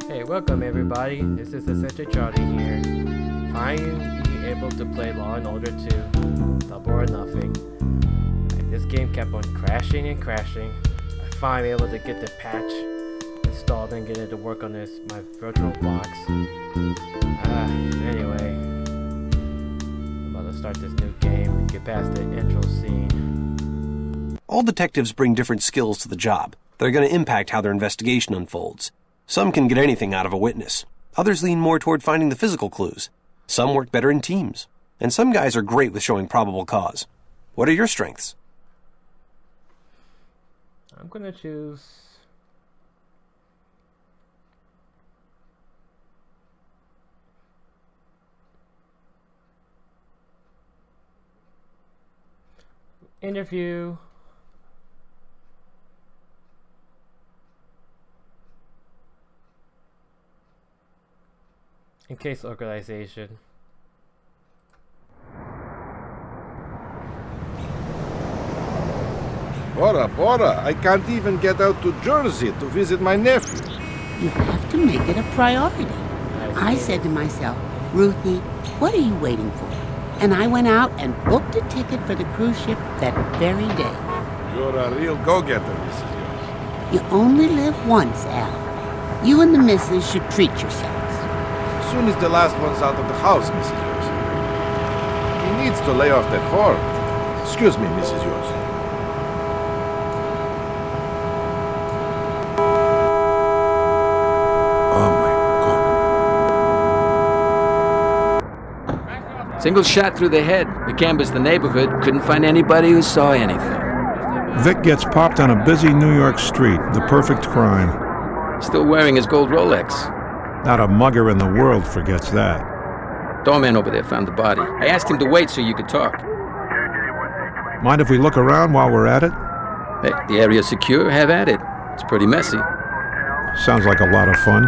Hey, welcome everybody. This is Untitled Chapter here. Finally able to play Law and Order 2, Double or Nothing. This game kept on crashing and crashing. I finally able to get the patch installed and get it to work on my virtual box. Anyway, I'm about to start this new game. Get past the intro scene. All detectives bring different skills to the job that are going to impact how their investigation unfolds. Some can get anything out of a witness. Others lean more toward finding the physical clues. Some work better in teams. And some guys are great with showing probable cause. What are your strengths? I'm gonna choose interview, and case organization. Bora, I can't even get out to Jersey to visit my nephew. You have to make it a priority. I said to myself, Ruthie, what are you waiting for? And I went out and booked a ticket for the cruise ship that very day. You're a real go-getter, Mrs. Yost. You only live once, Al. You and the missus should treat yourselves. As soon as the last one's out of the house, Mrs. Yost. He needs to lay off that whore. Excuse me, Mrs. Yost. Single shot through the head. We canvassed the neighborhood, couldn't find anybody who saw anything. Vic gets popped on a busy New York street. The perfect crime. Still wearing his gold Rolex. Not a mugger in the world forgets that. Doorman over there found the body. I asked him to wait so you could talk. Mind if we look around while we're at it? Hey, the area's secure, have at it. It's pretty messy. Sounds like a lot of fun.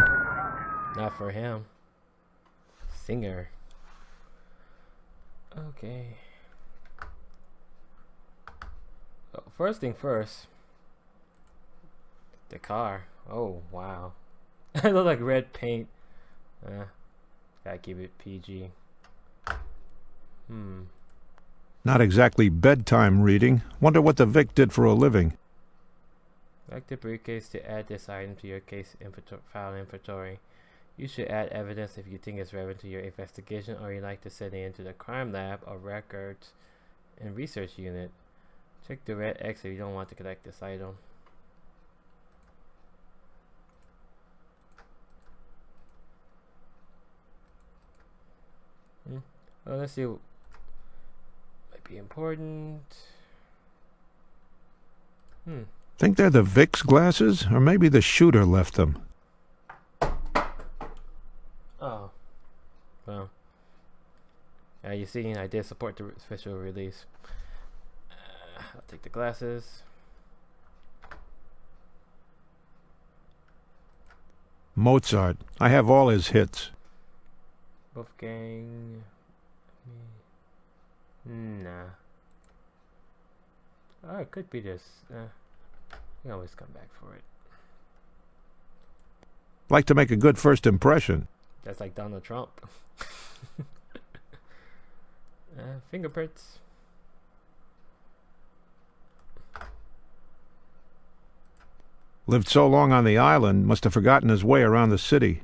Not for him. Singer. Okay. Oh, first thing first. The car. Oh, wow. It look like red paint. Gotta keep it PG. Not exactly bedtime reading. Wonder what the Vic did for a living. Like the briefcase to add this item to your case file inventory. You should add evidence if you think it's relevant to your investigation or you'd like to send it into the crime lab or records and research unit. Check the red X if you don't want to collect this item. Well, let's see. Might be important. Think they're the Vic's glasses? Or maybe the shooter left them. Oh. Well. You see, I did support the official release. I'll take the glasses. Mozart. I have all his hits. Wolfgang. Nah. Oh, it could be this. We always come back for it. Like to make a good first impression. That's like Donald Trump. Fingerprints. Lived so long on the island, must have forgotten his way around the city.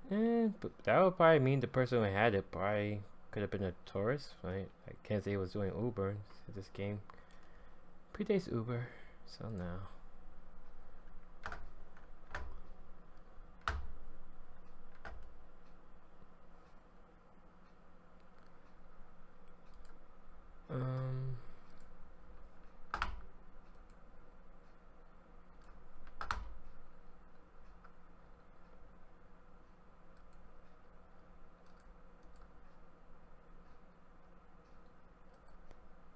But that would probably mean the person who had it probably could have been a tourist, right? I can't say he was doing Uber. This game predates Uber, so no.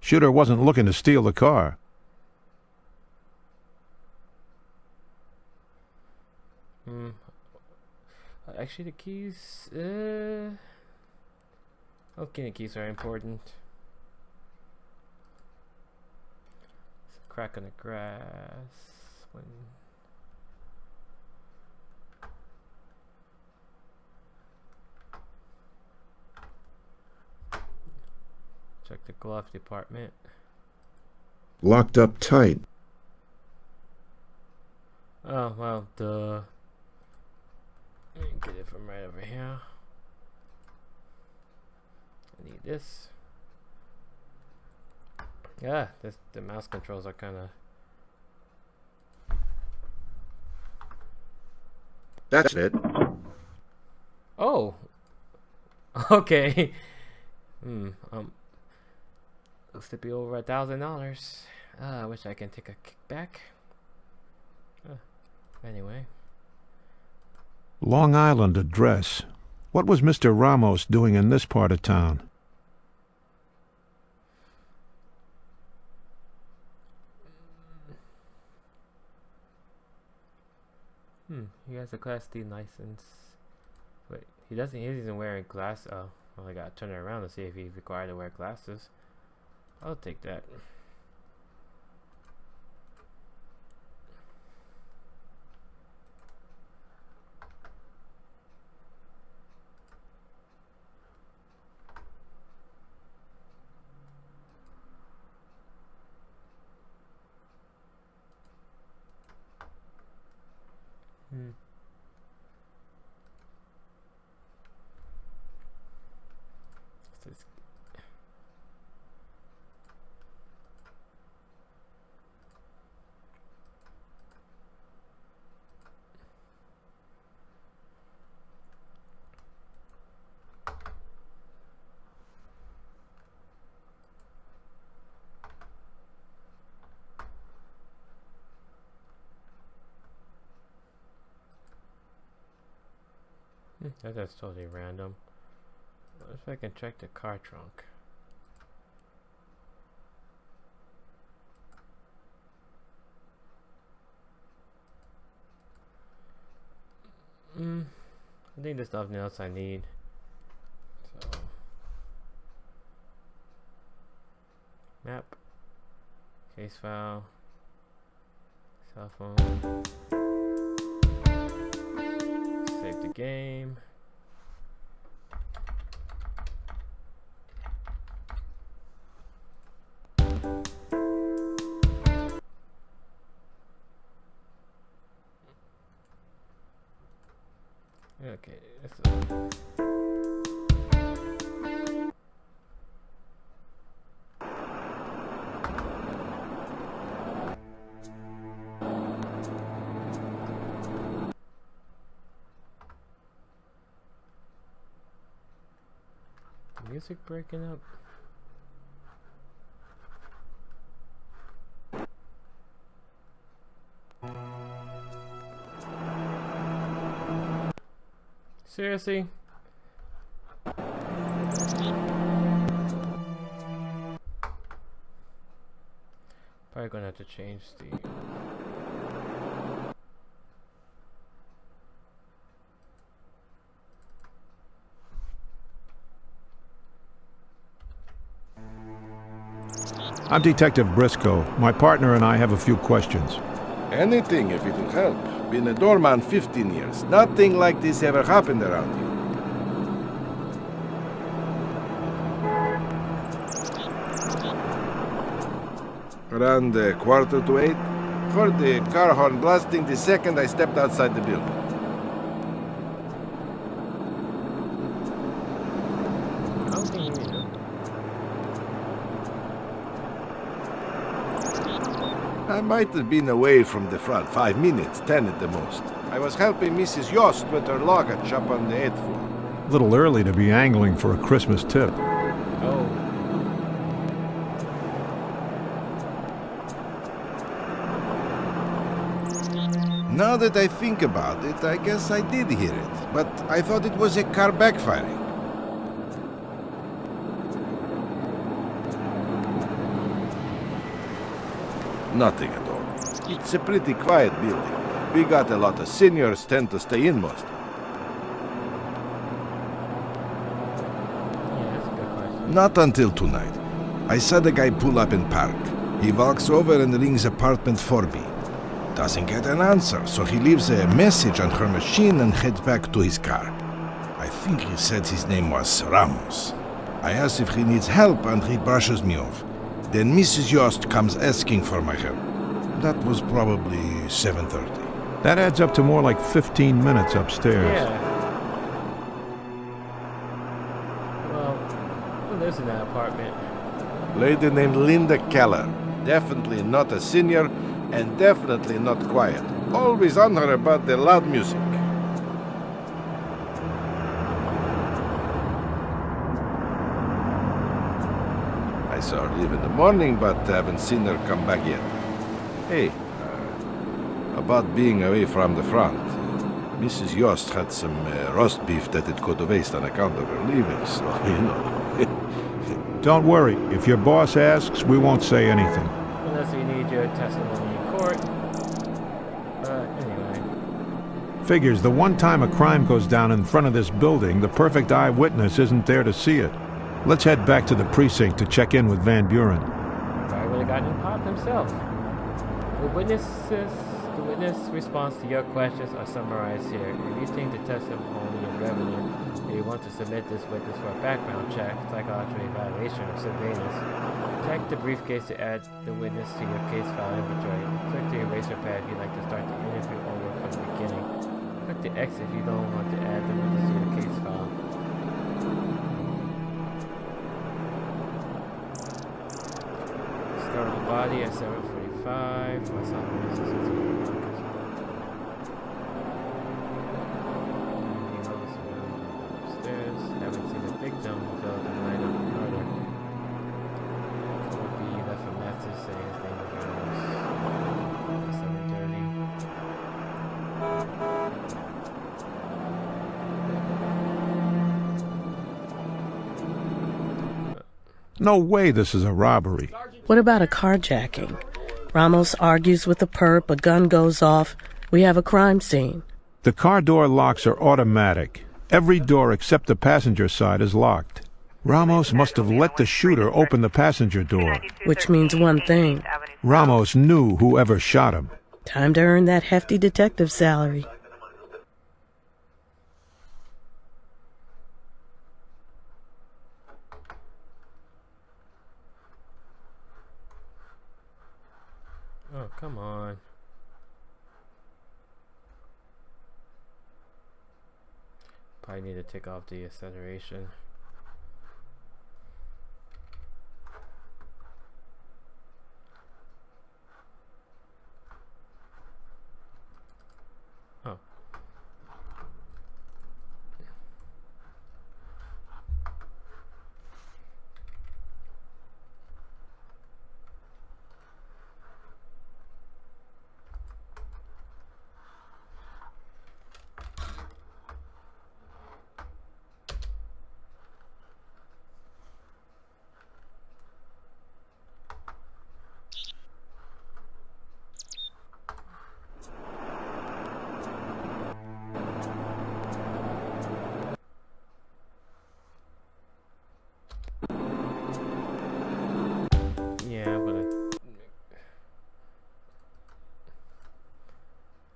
Shooter wasn't looking to steal the car. Actually, the keys. Okay, the keys are important. Crack on the grass. When Check the glove department. Locked up tight. Oh, well, duh. Let me get it from right over here. I need this. Yeah, the mouse controls are kind of... That's it. Oh! Okay. Looks to be over $1,000. I wish I can take a kickback. Anyway. Long Island address. What was Mr. Ramos doing in this part of town? He has a Class D license. Wait, he doesn't. He isn't wearing glass. Oh, well, I gotta turn it around to see if he's required to wear glasses. I'll take that. This- That's totally random. What if I can check the car trunk? I think there's nothing else I need. So map, case file, cell phone, save the game. Okay, music breaking up. Seriously? Probably gonna have to change the... I'm Detective Briscoe. My partner and I have a few questions. Anything if it'll help. Been a doorman 15 years. Nothing like this ever happened around here. Around 7:45, heard the car horn blasting the second I stepped outside the building. I might have been away from the front 5 minutes, 10 at the most. I was helping Mrs. Yost with her luggage up on the 8th floor. A little early to be angling for a Christmas tip. Oh. Now that I think about it, I guess I did hear it, but I thought it was a car backfiring. Nothing at all. It's a pretty quiet building. We got a lot of seniors tend to stay in most. Yeah, that's a good question. Not until tonight. I saw the guy pull up and park. He walks over and rings apartment 4B. Doesn't get an answer, so he leaves a message on her machine and heads back to his car. I think he said his name was Ramos. I ask if he needs help and he brushes me off. Then Mrs. Yost comes asking for my help. That was probably 7:30. That adds up to more like 15 minutes upstairs. Yeah. Well, who lives in that apartment? Lady named Linda Keller. Definitely not a senior and definitely not quiet. Always on her about the loud music. I saw her leave in the morning, but haven't seen her come back yet. Hey, about being away from the front. Mrs. Yost had some roast beef that it could waste on account of her leaving, so, you know. Don't worry. If your boss asks, we won't say anything. Unless you need your testimony in court. Anyway. Figures the one time a crime goes down in front of this building, the perfect eyewitness isn't there to see it. Let's head back to the precinct to check in with Van Buren. Probably would have gotten popped himself. The witness response to your questions are summarized here. If you think the testimony is relevant, and you want to submit this witness for a background check, psychological evaluation, or surveillance, check the briefcase to add the witness to your case file inventory. Click the eraser pad if you'd like to start the interview over from the beginning. Click the X if you don't want to add the witness to your case file. Discover the body at 7:45. Upstairs. Haven't seen the victim until the night of the murder. Could be left a message saying his name was Ramos. 7:30. No way this is a robbery. What about a carjacking? Ramos argues with the perp, a gun goes off. We have a crime scene. The car door locks are automatic. Every door except the passenger side is locked. Ramos must have let the shooter open the passenger door. Which means one thing. Ramos knew whoever shot him. Time to earn that hefty detective salary. Oh, come on. Probably need to take off the acceleration. Oh.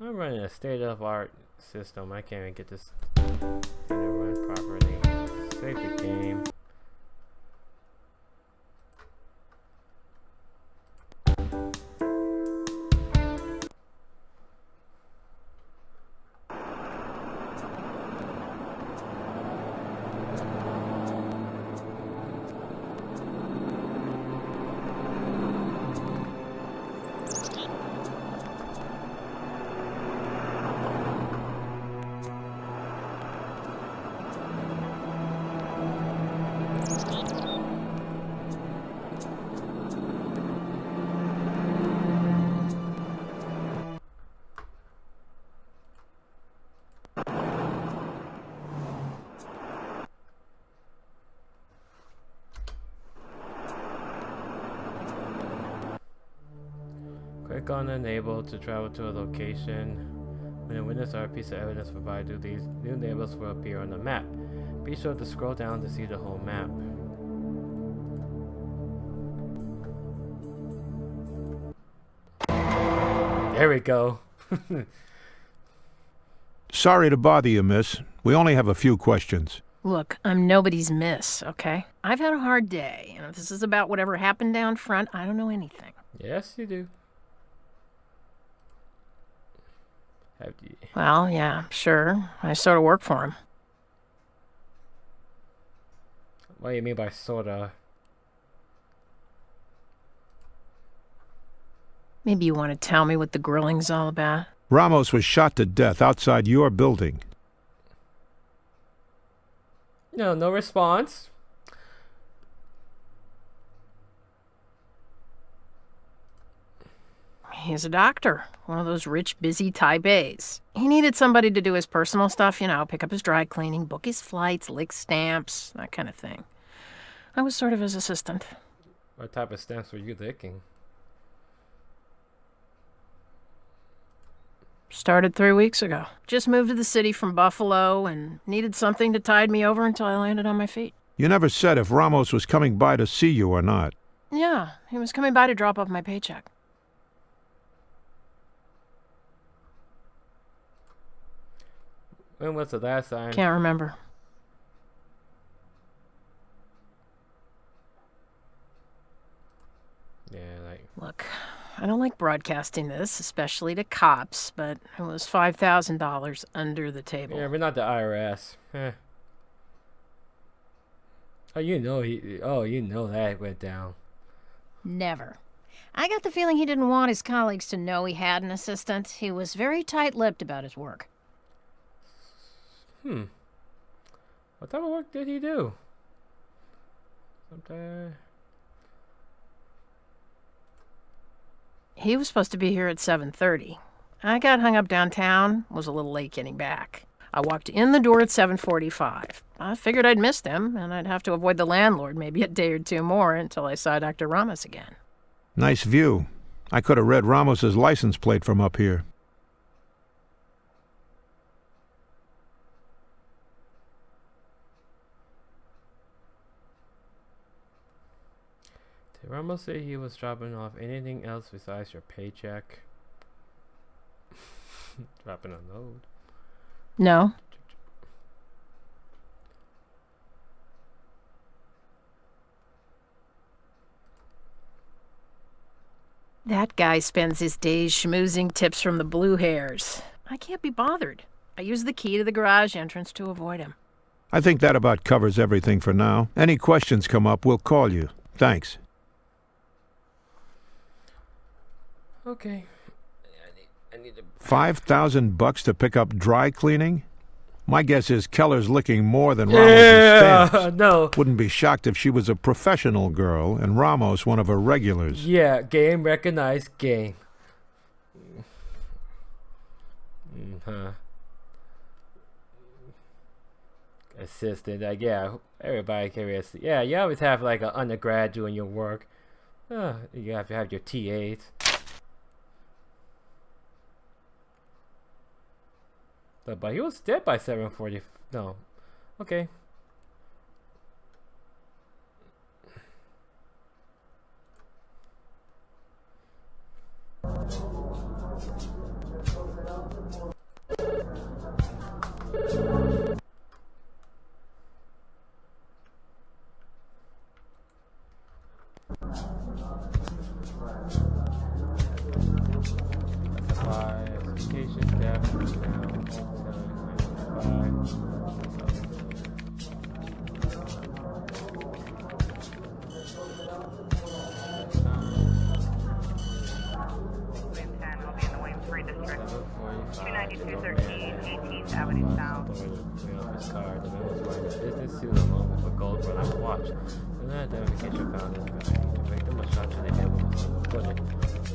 I'm running a state-of-the-art system. I can't even get this thing to run properly. Save the game. Click on Enable to travel to a location. When a witness or a piece of evidence provided, these new labels will appear on the map. Be sure to scroll down to see the whole map. There we go. Sorry to bother you, miss. We only have a few questions. Look, I'm nobody's miss, okay? I've had a hard day, and if this is about whatever happened down front, I don't know anything. Yes, you do. Well, yeah, sure. I sort of work for him. What do you mean by sorta? Maybe you want to tell me what the grilling's all about? Ramos was shot to death outside your building. No response. He's a doctor. One of those rich, busy type A's. He needed somebody to do his personal stuff, you know, pick up his dry cleaning, book his flights, lick stamps, that kind of thing. I was sort of his assistant. What type of stamps were you licking? Started 3 weeks ago. Just moved to the city from Buffalo and needed something to tide me over until I landed on my feet. You never said if Ramos was coming by to see you or not. Yeah, he was coming by to drop off my paycheck. When was the last time? Can't remember. Yeah, like... Look, I don't like broadcasting this, especially to cops, but it was $5,000 under the table. Yeah, we're not the IRS. Oh, you know that went down. Never. I got the feeling he didn't want his colleagues to know he had an assistant. He was very tight-lipped about his work. What type of work did he do? He was supposed to be here at 7:30. I got hung up downtown, was a little late getting back. I walked in the door at 7:45. I figured I'd missed him, and I'd have to avoid the landlord maybe a day or two more until I saw Dr. Ramos again. Nice view. I could have read Ramos's license plate from up here. Did Ramos say he was dropping off anything else besides your paycheck? Dropping a load. No. That guy spends his days schmoozing tips from the blue hairs. I can't be bothered. I use the key to the garage entrance to avoid him. I think that about covers everything for now. Any questions come up, we'll call you. Thanks. Okay. I need to... $5,000 to pick up dry cleaning? My guess is Keller's licking more than Ramos' stamps. No. Wouldn't be shocked if she was a professional girl and Ramos one of her regulars. Yeah, game recognized game. Assistant, like, yeah, everybody can be assistant. Yeah, you always have like an undergrad doing your work. You have to have your TAs. But he was dead by 7:40. No. Okay.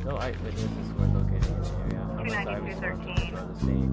No eyewitnesses were located in the area. Homicide response from the scene.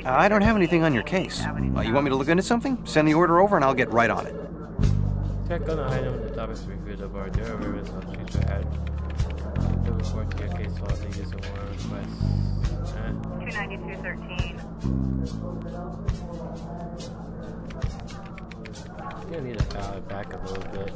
I don't have anything on your case. You want me to look into something? Send the order over and I'll get right on it. Check on the item. The topics reviewed above. There are various options you had. To report to your case file to use a warrant request. 292.13. I'm gonna need to dial it back a little bit.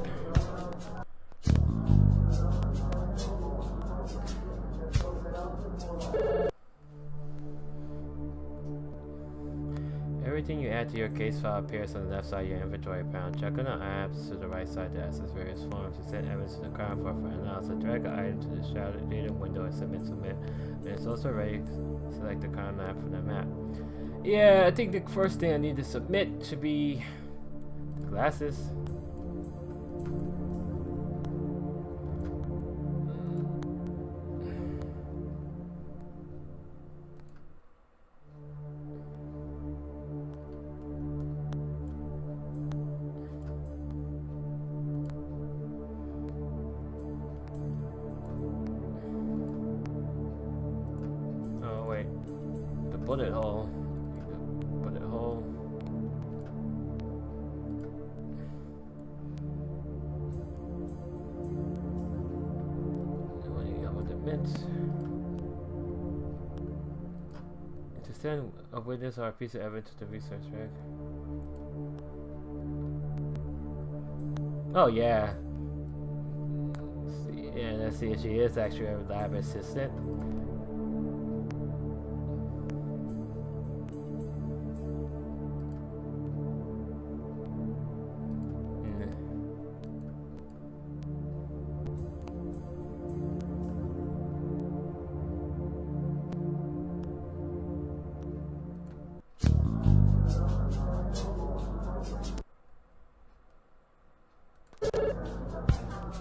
Everything you add to your case file appears on the left side of your inventory panel. Check on the apps to the right side to access various forms. To send evidence to the crime for analysis, drag an item to the shadowed data window and submit. When it's also ready, select the crime map from the map. Yeah, I think the first thing I need to submit should be the glasses. Bullet hole. Bullet hole. What do you got with the mints? To send a witness or a piece of evidence to the research, right? Oh yeah. Yeah, let's see if she is actually a lab assistant.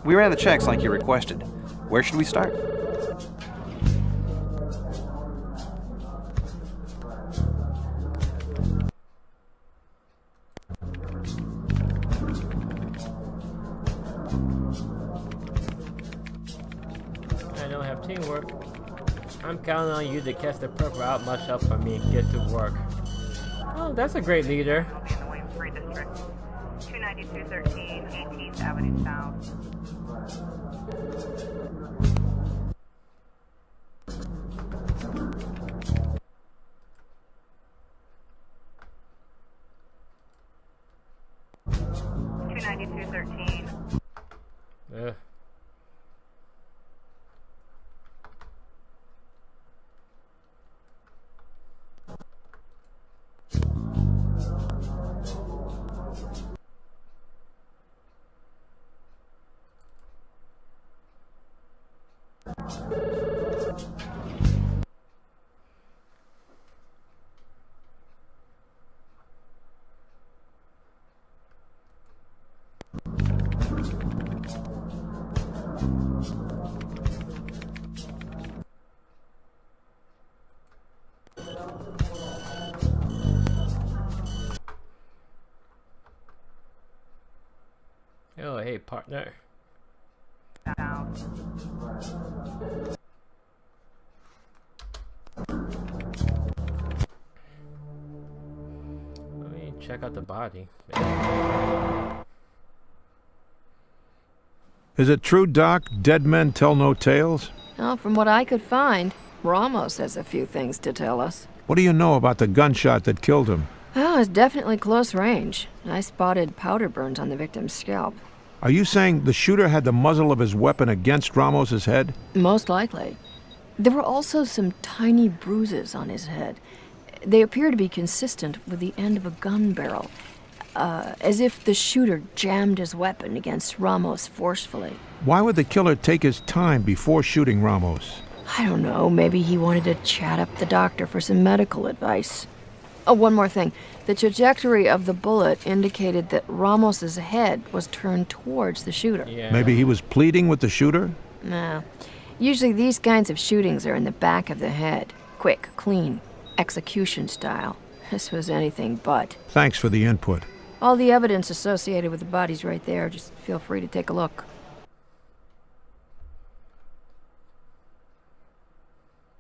We ran the checks like you requested. Where should we start? I don't have teamwork. I'm counting on you to catch the purple out much help for me and get to work. Oh, that's a great leader. 292.13, 18th Avenue South. Yeah. Oh, hey, partner. Let me check out the body. Is it true, Doc? Dead men tell no tales? Well, from what I could find, Ramos has a few things to tell us. What do you know about the gunshot that killed him? Oh, it's definitely close range. I spotted powder burns on the victim's scalp. Are you saying the shooter had the muzzle of his weapon against Ramos's head? Most likely. There were also some tiny bruises on his head. They appear to be consistent with the end of a gun barrel, as if the shooter jammed his weapon against Ramos forcefully. Why would the killer take his time before shooting Ramos? I don't know, maybe he wanted to chat up the doctor for some medical advice. Oh, one more thing. The trajectory of the bullet indicated that Ramos's head was turned towards the shooter. Yeah. Maybe he was pleading with the shooter? No. Usually these kinds of shootings are in the back of the head. Quick, clean, execution style. This was anything but. Thanks for the input. All the evidence associated with the body's right there. Just feel free to take a look.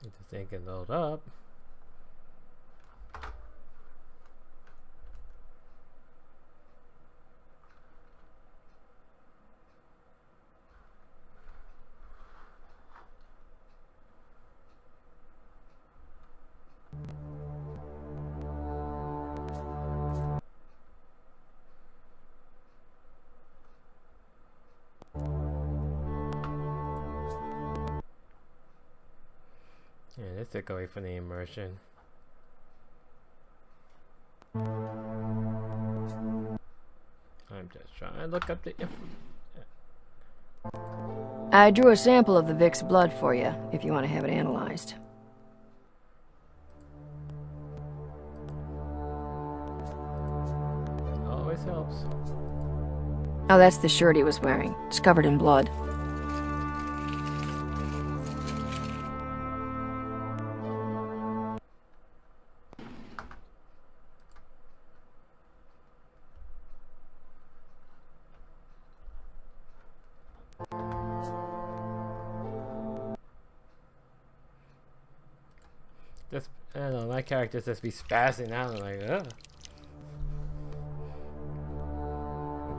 Need to think and load up. Let's take away from the immersion. I'm just trying to look up the I drew a sample of the Vic's blood for you, if you want to have it analyzed. Always helps. Oh, that's the shirt he was wearing. It's covered in blood. Just, I don't know, my characters just be spazzing out. I'm like, ugh.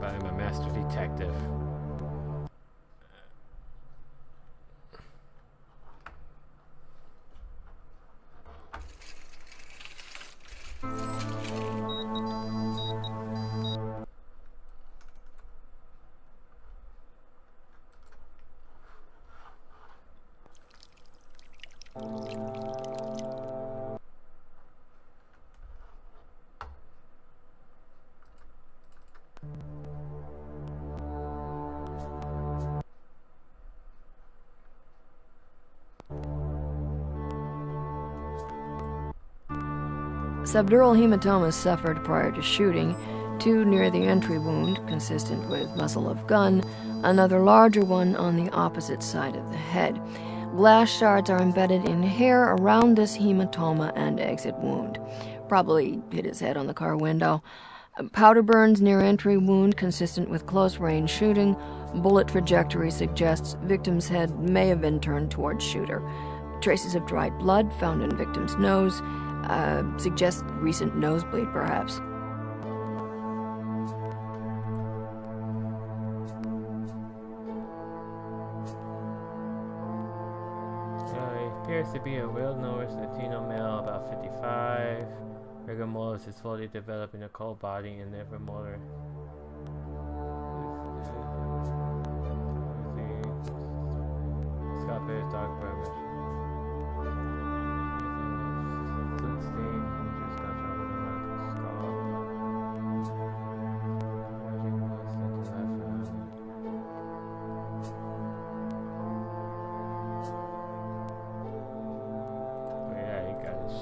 But I'm a master detective. Subdural hematomas suffered prior to shooting, 2 near the entry wound, consistent with muzzle of gun, another larger one on the opposite side of the head. Glass shards are embedded in hair around this hematoma and exit wound. Probably hit his head on the car window. Powder burns near entry wound, consistent with close-range shooting. Bullet trajectory suggests victim's head may have been turned towards shooter. Traces of dried blood found in victim's nose. Suggest recent nosebleed, perhaps. He appears to be a well-nourished Latino male, about 55. Rigor mortis is fully developing a cold body and never motor. Scalp hair is dark purplish.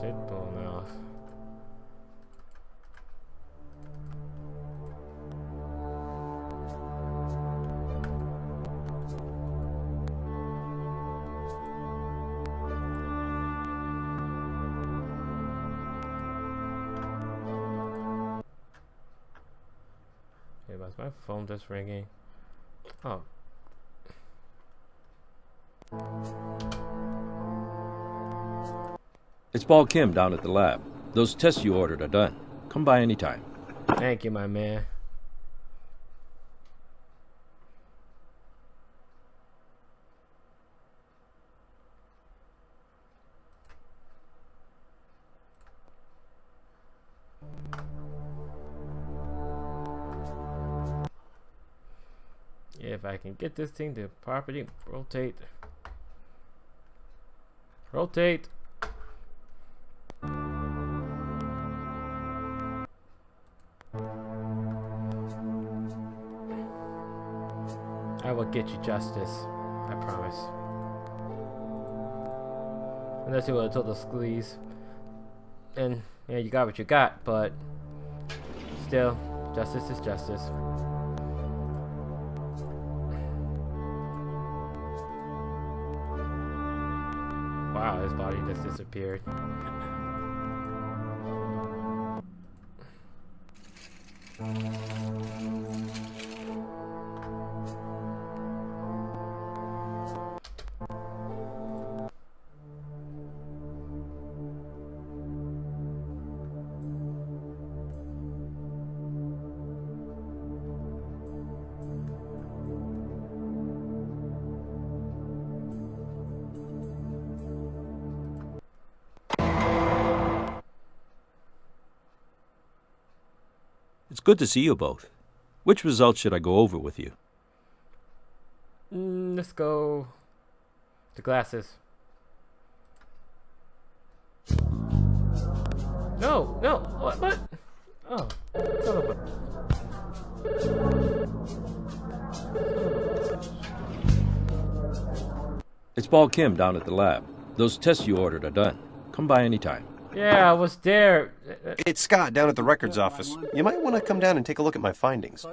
Shit blown off. Hey, was my phone just ringing? Oh. It's Paul Kim down at the lab. Those tests you ordered are done. Come by anytime. Thank you, my man. If I can get this thing to properly rotate. Rotate. I will get you justice. I promise. Unless you will total squeeze. And yeah, you got what you got, but still, justice is justice. Wow, his body just disappeared. It's good to see you both. Which results should I go over with you? Let's go to glasses. No, no, what? Oh, son of a... It's Paul Kim down at the lab. Those tests you ordered are done. Come by anytime. Yeah, I was there. It's Scott down at the records office. You might want to come down and take a look at my findings.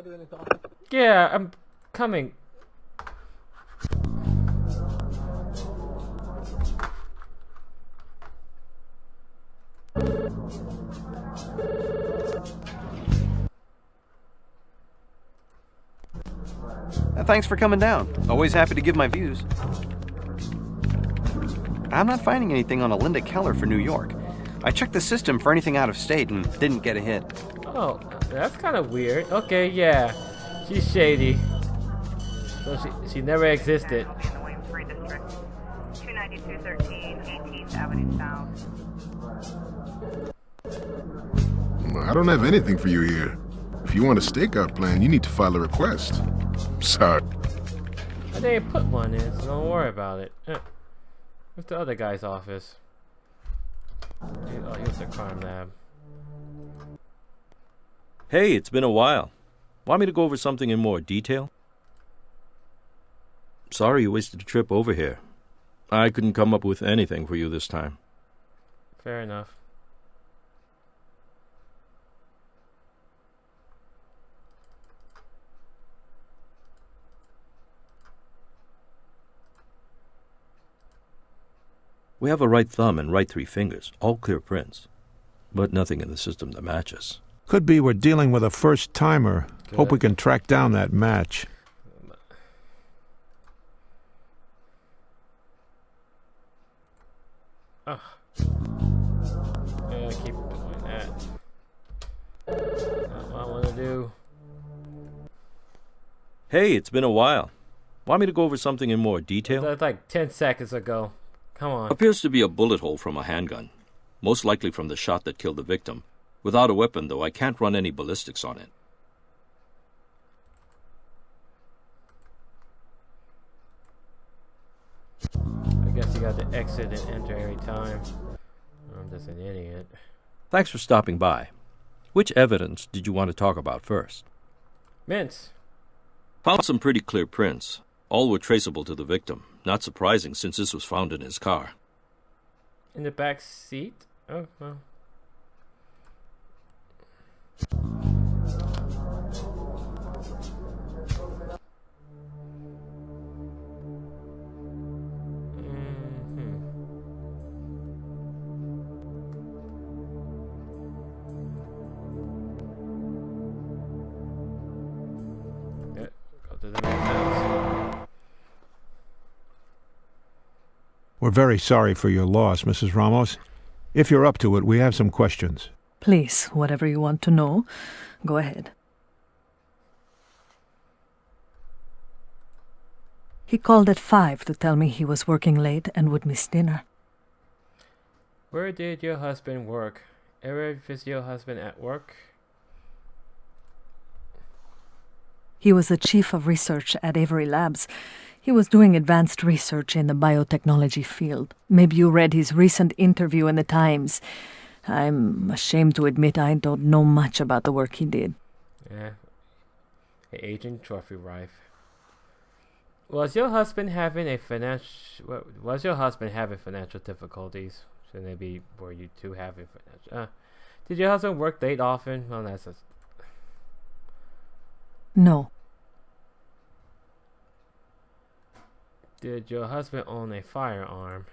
Yeah, I'm coming. Thanks for coming down. Always happy to give my views. I'm not finding anything on a Linda Keller for New York. I checked the system for anything out of state and didn't get a hit. Oh, that's kind of weird. Okay, yeah. She's shady. So she never existed. In the Williams-Free District. 29213 18th Avenue South. I don't have anything for you here. If you want a stakeout plan, you need to file a request. Sorry. I didn't put one in, so don't worry about it. Where's the other guy's office? Oh, here's the crime lab. Hey, it's been a while. Want me to go over something in more detail? Sorry you wasted a trip over here. I couldn't come up with anything for you this time. Fair enough. We have a right thumb and right 3 fingers, all clear prints. But nothing in the system that matches. Could be we're dealing with a first-timer. Good. Hope we can track down that match. Ugh. Yeah, keep doing that. Not what I want to do. Hey, it's been a while. Want me to go over something in more detail? That's like 10 seconds ago. Come on. Appears to be a bullet hole from a handgun. Most likely from the shot that killed the victim. Without a weapon, though, I can't run any ballistics on it. I guess you got to exit and enter every time. I'm just an idiot. Thanks for stopping by. Which evidence did you want to talk about first? Mints. Found some pretty clear prints. All were traceable to the victim. Not surprising, since this was found in his car. In the back seat? Oh, well. Yeah, go to the next house. We're very sorry for your loss, Mrs. Ramos. If you're up to it, we have some questions. Please, whatever you want to know, go ahead. He called at 5 to tell me he was working late and would miss dinner. Where did your husband work? Ever visit your husband at work? He was the chief of research at Avery Labs. He was doing advanced research in the biotechnology field. Maybe you read his recent interview in the Times. I'm ashamed to admit I don't know much about the work he did. Yeah. Agent Trophy Rife. Was your husband having financial difficulties? So maybe were you two having financial? Did your husband work late often? Well, that's a... No. Did your husband own a firearm?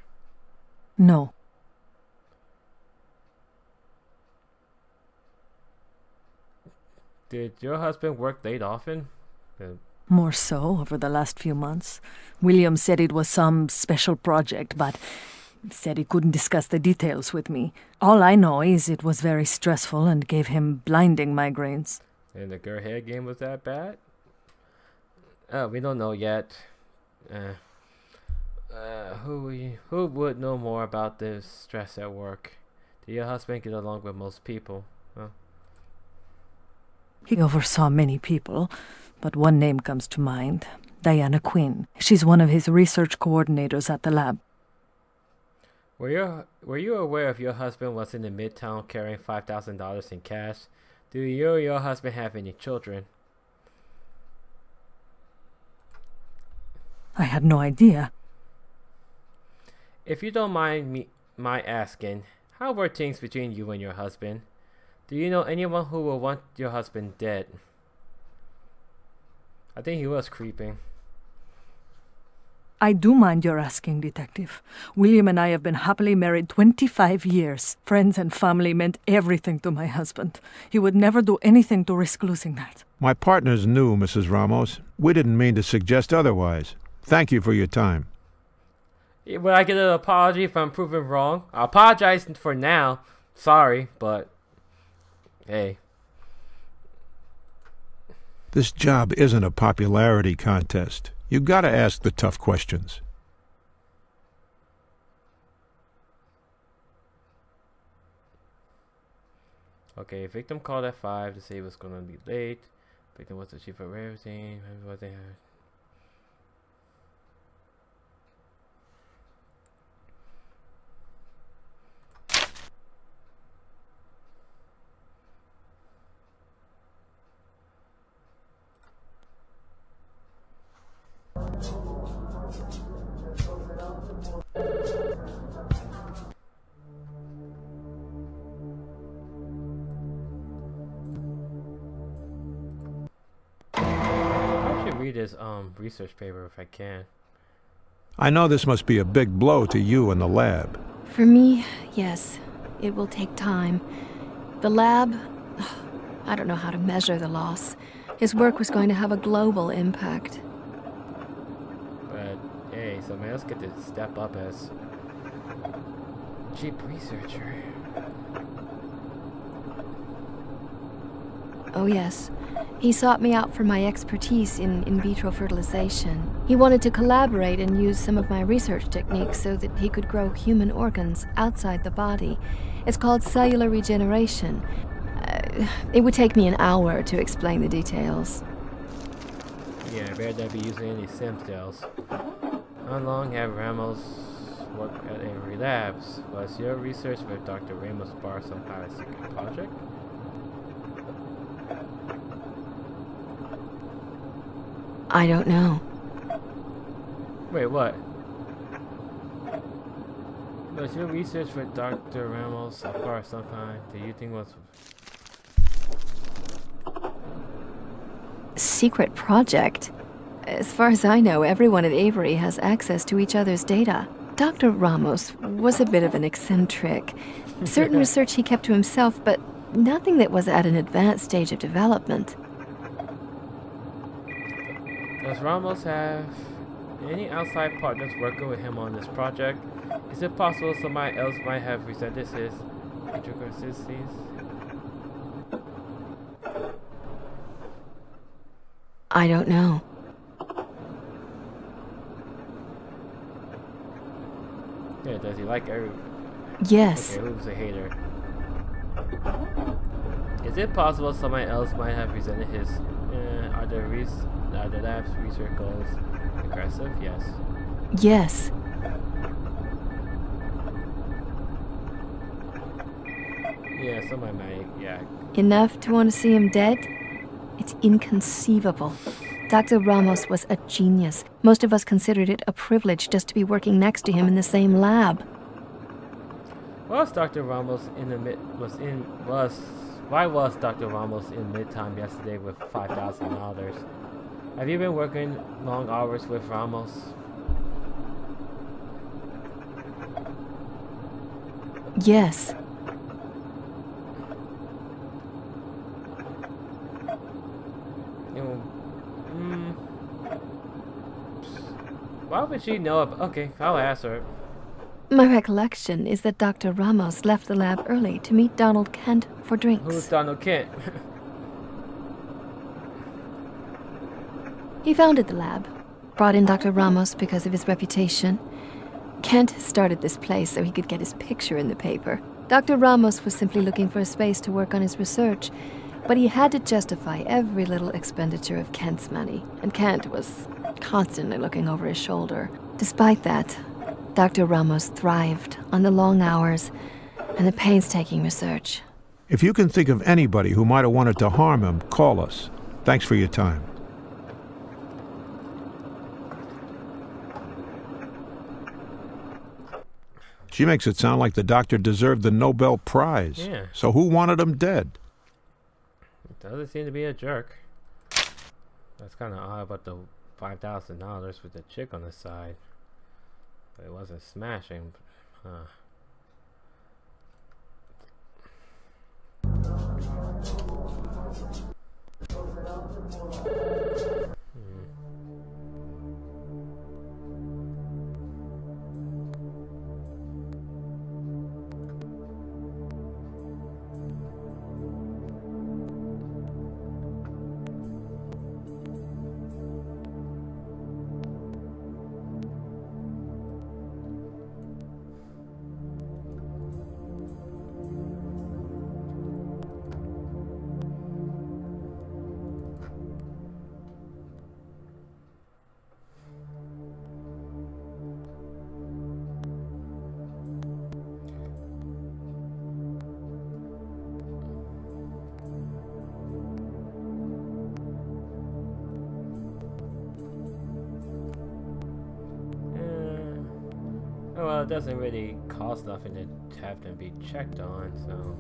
No. Did your husband work late often? More so over the last few months. William said it was some special project, but said he couldn't discuss the details with me. All I know is it was very stressful and gave him blinding migraines. And the Gerhead game was that bad? We don't know yet. Who would know more about this stress at work? Did your husband get along with most people? Huh? He oversaw many people, but one name comes to mind. Diana Quinn. She's one of his research coordinators at the lab. Were you aware if your husband was in the Midtown carrying $5,000 in cash? Do you or your husband have any children? I had no idea. If you don't mind my asking, how were things between you and your husband? Do you know anyone who will want your husband dead? I think he was creeping. I do mind your asking, Detective. William and I have been happily married 25 years. Friends and family meant everything to my husband. He would never do anything to risk losing that. My partners knew, Mrs. Ramos. We didn't mean to suggest otherwise. Thank you for your time. Will I get an apology if I'm proven wrong? I apologize for now. Sorry, but hey. This job isn't a popularity contest. You gotta ask the tough questions. Okay, victim called at 5 to say he was gonna be late. Victim was the chief of everything. Read his research paper if I can. I know this must be a big blow to you and the lab. For me, yes. It will take time. The lab, I don't know how to measure the loss. His work was going to have a global impact. But hey, somebody else get to step up as chief researcher. Oh yes. He sought me out for my expertise in vitro fertilization. He wanted to collaborate and use some of my research techniques so that he could grow human organs outside the body. It's called cellular regeneration. It would take me an hour to explain the details. Yeah, I better not be using any stem cells. How long have Ramos worked at Avery Labs? Was your research with Dr. Ramos Bar some kind of secret project? I don't know. Wait, what? Was your research with Dr. Ramos a part of some kind? Do you think was... Secret project? As far as I know, everyone at Avery has access to each other's data. Dr. Ramos was a bit of an eccentric. Certain research he kept to himself, but nothing that was at an advanced stage of development. Does Ramos have any outside partners working with him on this project? Is it possible somebody else might have resented his intricacies? I don't know. Yeah, does he like every... Yes. Okay, who's a hater? Is it possible somebody else might have resented his... Are the lab's research goals aggressive? Yes. Yes. Yeah, somebody might, yeah. Enough to want to see him dead? It's inconceivable. Dr. Ramos was a genius. Most of us considered it a privilege just to be working next to him in the same lab. Why was Dr. Ramos Why was Dr. Ramos in Midtown yesterday with $5,000? Have you been working long hours with Ramos? Yes. Why would she know about... Okay, I'll ask her. My recollection is that Dr. Ramos left the lab early to meet Donald Kent for drinks. Who's Donald Kent? He founded the lab, brought in Dr. Ramos because of his reputation. Kent started this place so he could get his picture in the paper. Dr. Ramos was simply looking for a space to work on his research, but he had to justify every little expenditure of Kent's money, and Kent was constantly looking over his shoulder. Despite that, Dr. Ramos thrived on the long hours and the painstaking research. If you can think of anybody who might have wanted to harm him, call us. Thanks for your time. She makes it sound like the doctor deserved the Nobel Prize. Yeah. So who wanted him dead? It doesn't seem to be a jerk. That's kind of odd about the $5,000 with the chick on the side. But it wasn't smashing. Huh. Well, it doesn't really cost nothing to have them be checked on, so...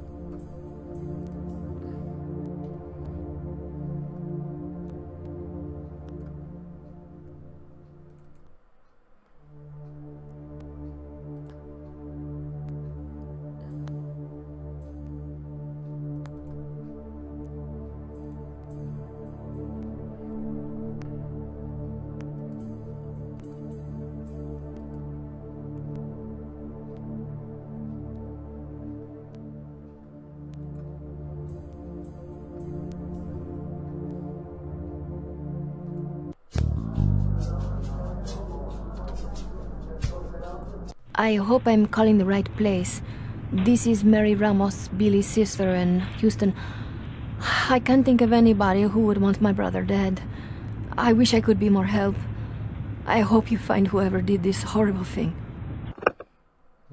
I hope I'm calling the right place. This is Mary Ramos, Billy's sister in Houston. I can't think of anybody who would want my brother dead. I wish I could be more help. I hope you find whoever did this horrible thing.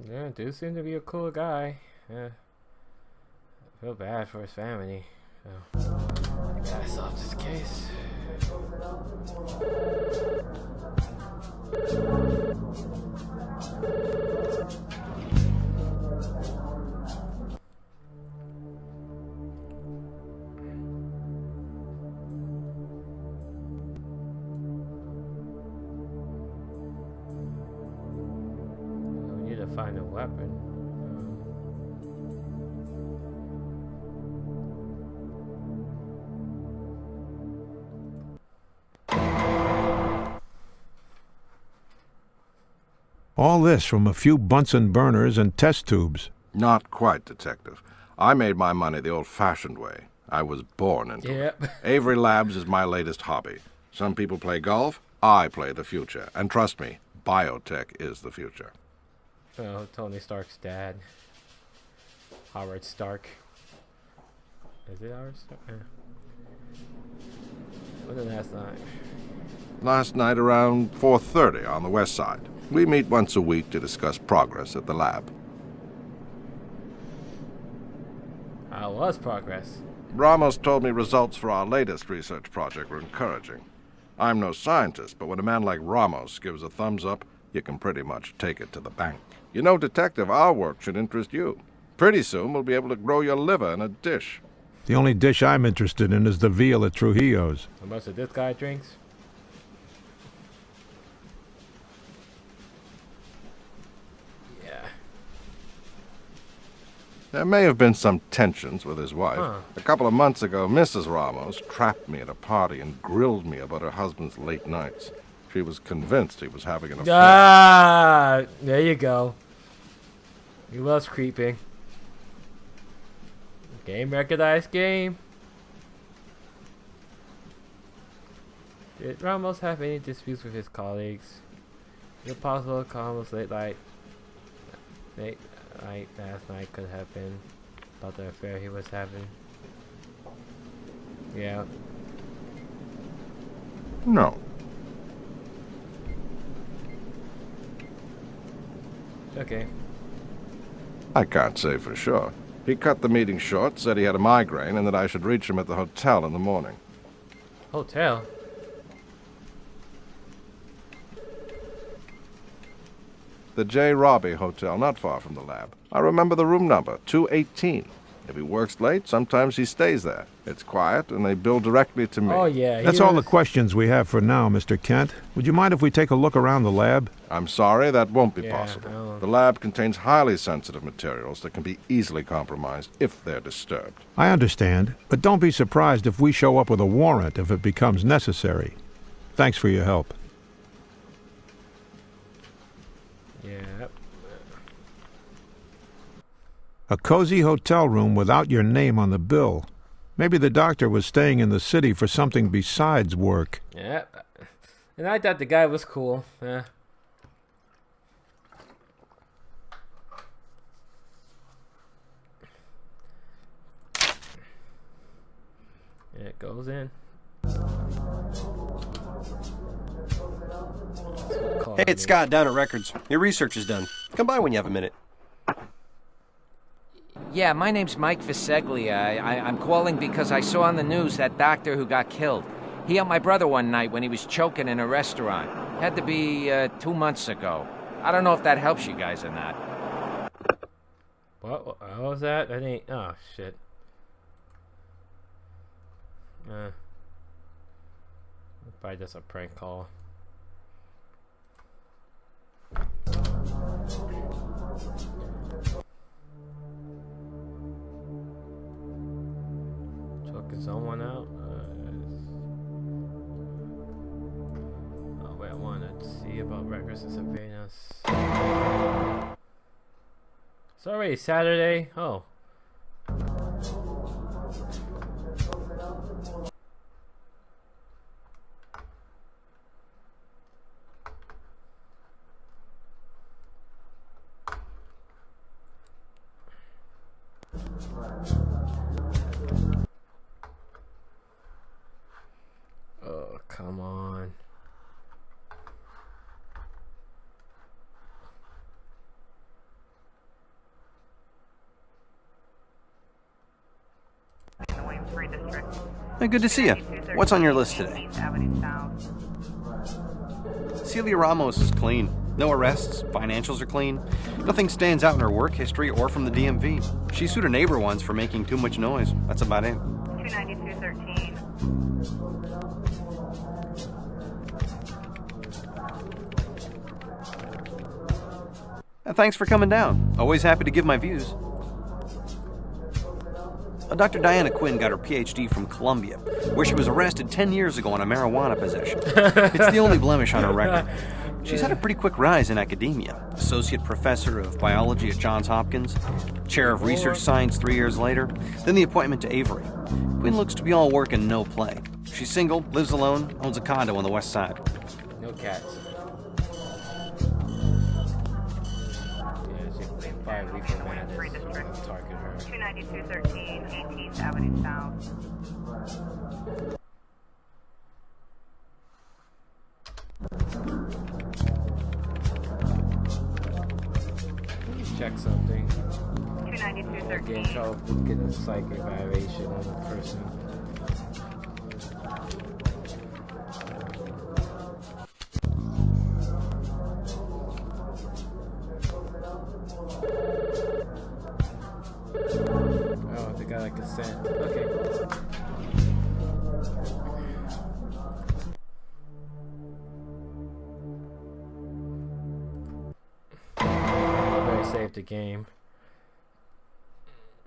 Yeah, dude seemed to be a cool guy. Yeah. I feel bad for his family. So, I gotta solve this case. We need to find a weapon. All this from a few Bunsen burners and test tubes. Not quite, Detective. I made my money the old-fashioned way. I was born into it. Avery Labs is my latest hobby. Some people play golf. I play the future. And trust me, biotech is the future. Oh, Tony Stark's dad. Howard Stark. Is it Howard Stark? Yeah. When was the last night? Last night around 4:30 on the west side. We meet once a week to discuss progress at the lab. How was progress? Ramos told me results for our latest research project were encouraging. I'm no scientist, but when a man like Ramos gives a thumbs up, you can pretty much take it to the bank. You know, Detective, our work should interest you. Pretty soon we'll be able to grow your liver in a dish. The only dish I'm interested in is the veal at Trujillo's. How much of this guy drinks? There may have been some tensions with his wife. Huh. A couple of months ago, Mrs. Ramos trapped me at a party and grilled me about her husband's late nights. She was convinced he was having an affair. Ah, there you go. He was creeping. Game recognized game. Did Ramos have any disputes with his colleagues? Is it possible Ramos late night last night could have been about the affair he was having? Yeah. No. Okay. I can't say for sure. He cut the meeting short, said he had a migraine, and that I should reach him at the hotel in the morning. Hotel? The J. Robbie Hotel, not far from the lab. I remember the room number, 218. If he works late, sometimes he stays there. It's quiet, and they bill directly to me. Oh, yeah. That's all the questions we have for now, Mr. Kent. Would you mind if we take a look around the lab? I'm sorry, that won't be possible. The lab contains highly sensitive materials that can be easily compromised if they're disturbed. I understand, but don't be surprised if we show up with a warrant if it becomes necessary. Thanks for your help. Yeah. A cozy hotel room without your name on the bill. Maybe the doctor was staying in the city for something besides work. Yeah. And I thought the guy was cool. Yeah. It goes in. Hey, it's Scott down at Records. Your research is done. Come by when you have a minute. Yeah, my name's Mike Viseglia. I'm calling because I saw on the news that doctor who got killed. He helped my brother one night when he was choking in a restaurant. Had to be 2 months ago. I don't know if that helps you guys or not. What was that? I didn't. Oh, shit. Probably just a prank call. Choking someone out? Oh, wait, I wanted to see about records and surveillance. It's already Saturday? Oh. Oh, come on. Hey, good to see you. What's on your list today? Celia Ramos is clean. No arrests, financials are clean. Nothing stands out in her work history or from the DMV. She sued a neighbor once for making too much noise. That's about it. 29213. Thanks for coming down. Always happy to give my views. Dr. Diana Quinn got her PhD from Columbia, where she was arrested 10 years ago on a marijuana possession. It's the only blemish on her record. She's had a pretty quick rise in academia. Associate professor of biology at Johns Hopkins, chair of research science 3 years later, then the appointment to Avery. Quinn looks to be all work and no play. She's single, lives alone, owns a condo on the west side. No cats. Yeah, she probably leave her madness. Target her. 29213, 18th Avenue South. Check something. 29213. Get in trouble, get a psych evaluation on the person. Oh, they got a consent. Okay. Very save the game.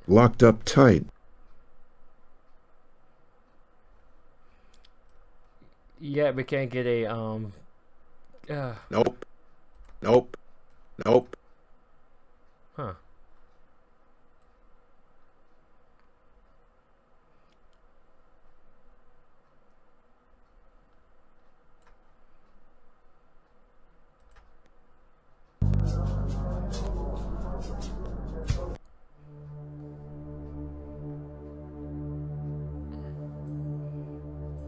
Locked up tight. Yeah, we can't get a Nope. Nope. Nope. Huh.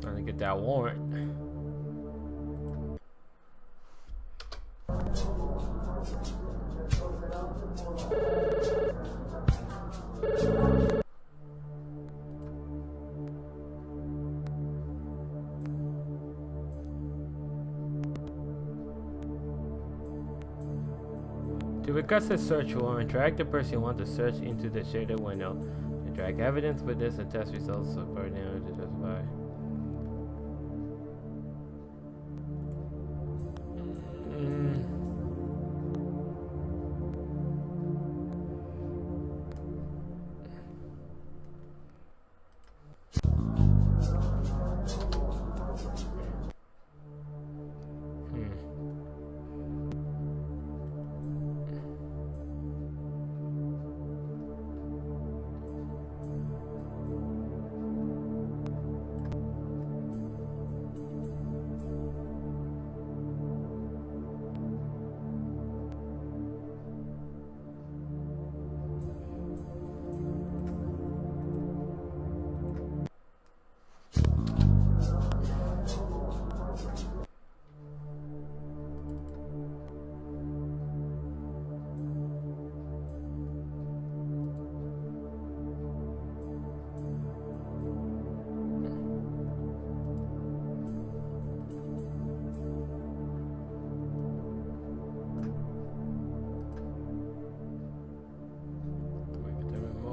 Trying to get that warrant. To request a search warrant, drag the person you want to search into the shaded window. To drag evidence, witness, and test results of ordinary to justify.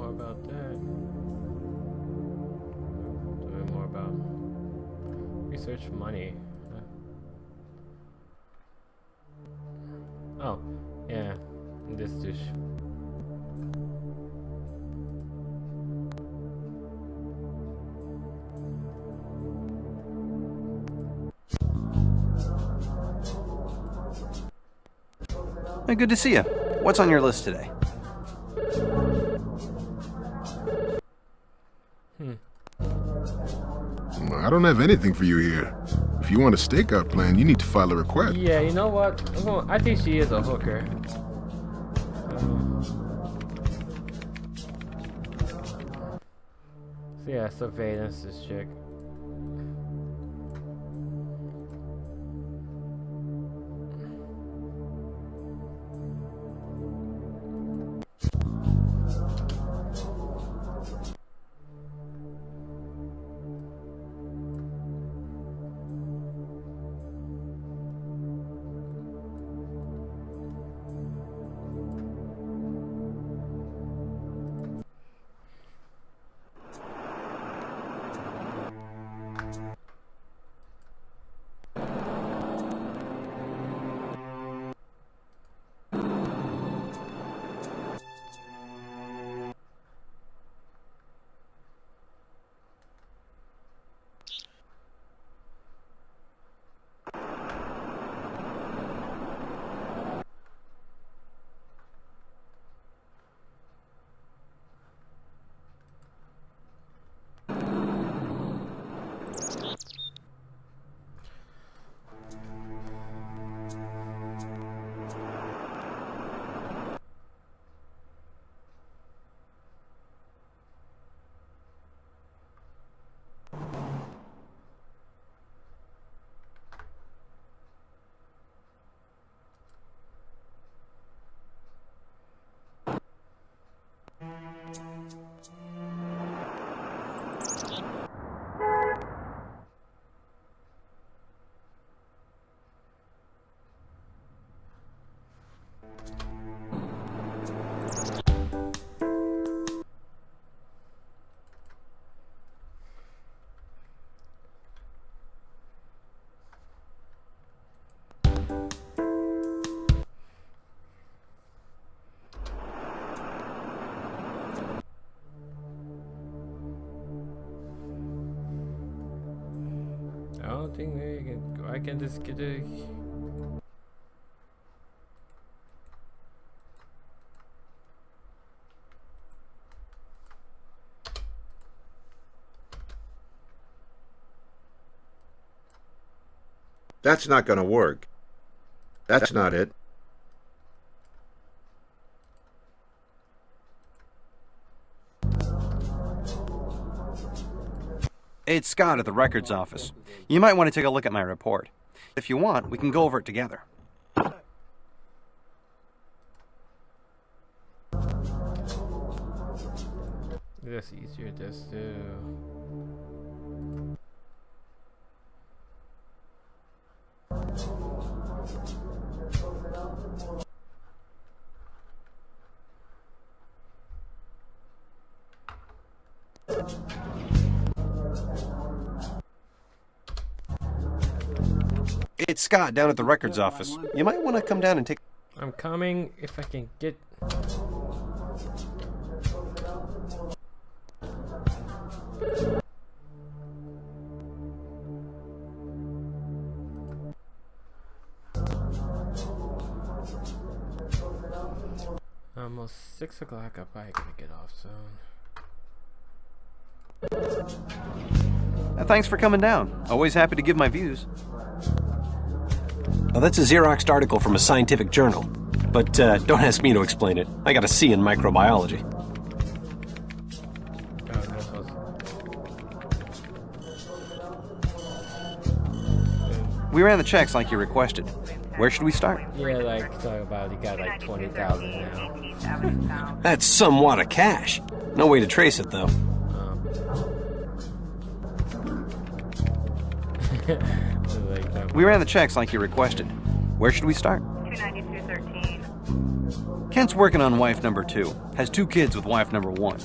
About that. Doing more about research money. Oh, yeah, this dish. Hey, good to see you. What's on your list today? I don't have anything for you here. If you want a stakeout plan, you need to file a request. Yeah, you know what? I think she is a hooker. So yeah, surveillance this chick. I don't think I can just get a. That's not going to work. That's not it. It's Scott at the records office. You might want to take a look at my report. If you want, we can go over it together. That's easier just to. It's Scott down at the records office. You might want to come down and take... I'm coming if I can get... Almost 6 o'clock. I'm probably gonna get off soon. Thanks for coming down. Always happy to give my views. Now, that's a Xeroxed article from a scientific journal. But don't ask me to explain it. I got a C in microbiology. We ran the checks like you requested. Where should we start? Yeah, like, talk about you got like 20,000 now. That's some wad of cash. No way to trace it, though. We ran the checks like you requested. Where should we start? 29213. Kent's working on wife number 2. Has 2 kids with wife number 1.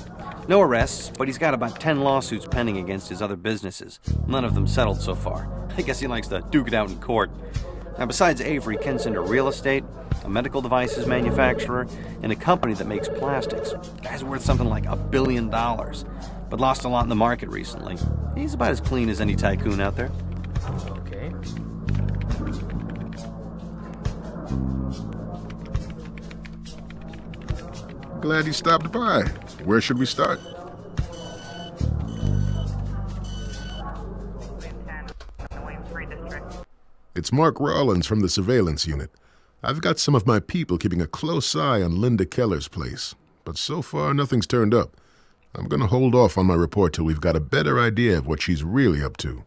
No arrests, but he's got about 10 lawsuits pending against his other businesses. None of them settled so far. I guess he likes to duke it out in court. Now, besides Avery, Kent's into real estate, a medical devices manufacturer, and a company that makes plastics. Guy's worth something like $1 billion, but lost a lot in the market recently. He's about as clean as any tycoon out there. Okay. Glad you stopped by. Where should we start? It's Mark Rollins from the surveillance unit. I've got some of my people keeping a close eye on Linda Keller's place, but so far nothing's turned up. I'm going to hold off on my report till we've got a better idea of what she's really up to.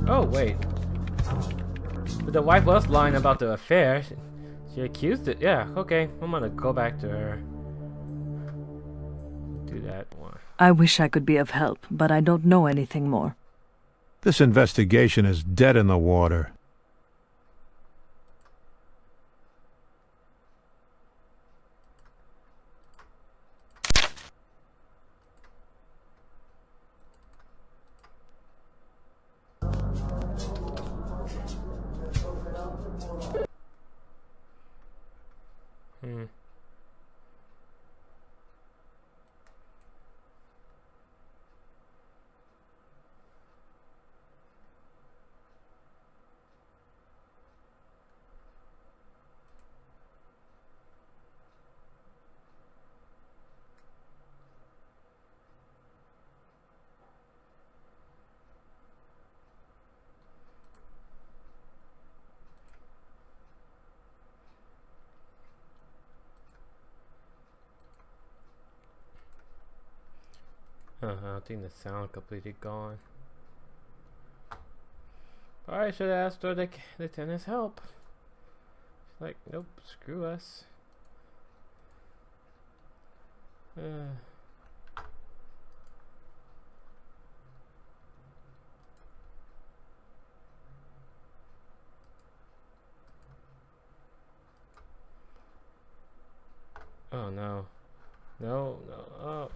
Oh, wait. But the wife was lying about the affair. She accused it. Yeah, okay. I'm gonna go back to her. Do that one. I wish I could be of help, but I don't know anything more. This investigation is dead in the water. I think the sound completely gone. I should have asked for the lieutenant's help. She's like, nope, screw us. Oh no. No, no, oh.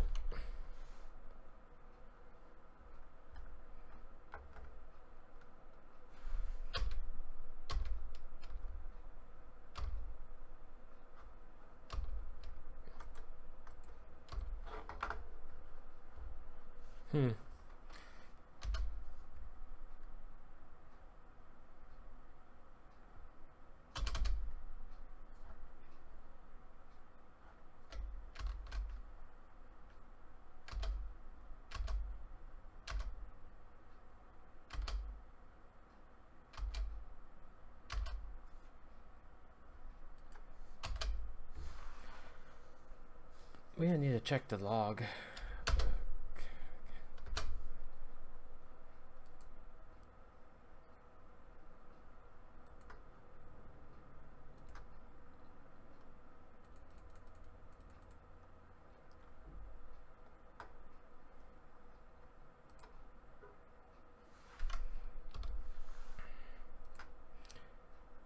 We need to check the log.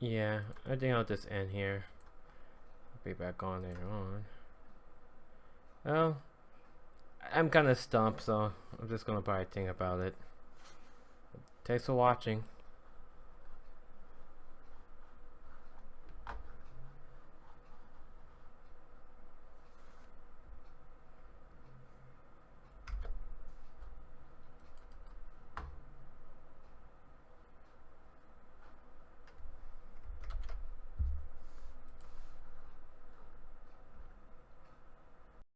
Yeah, I think I'll just end here. I'll be back on later on. Well, I'm kind of stumped, so I'm just gonna probably think about it. Thanks for watching.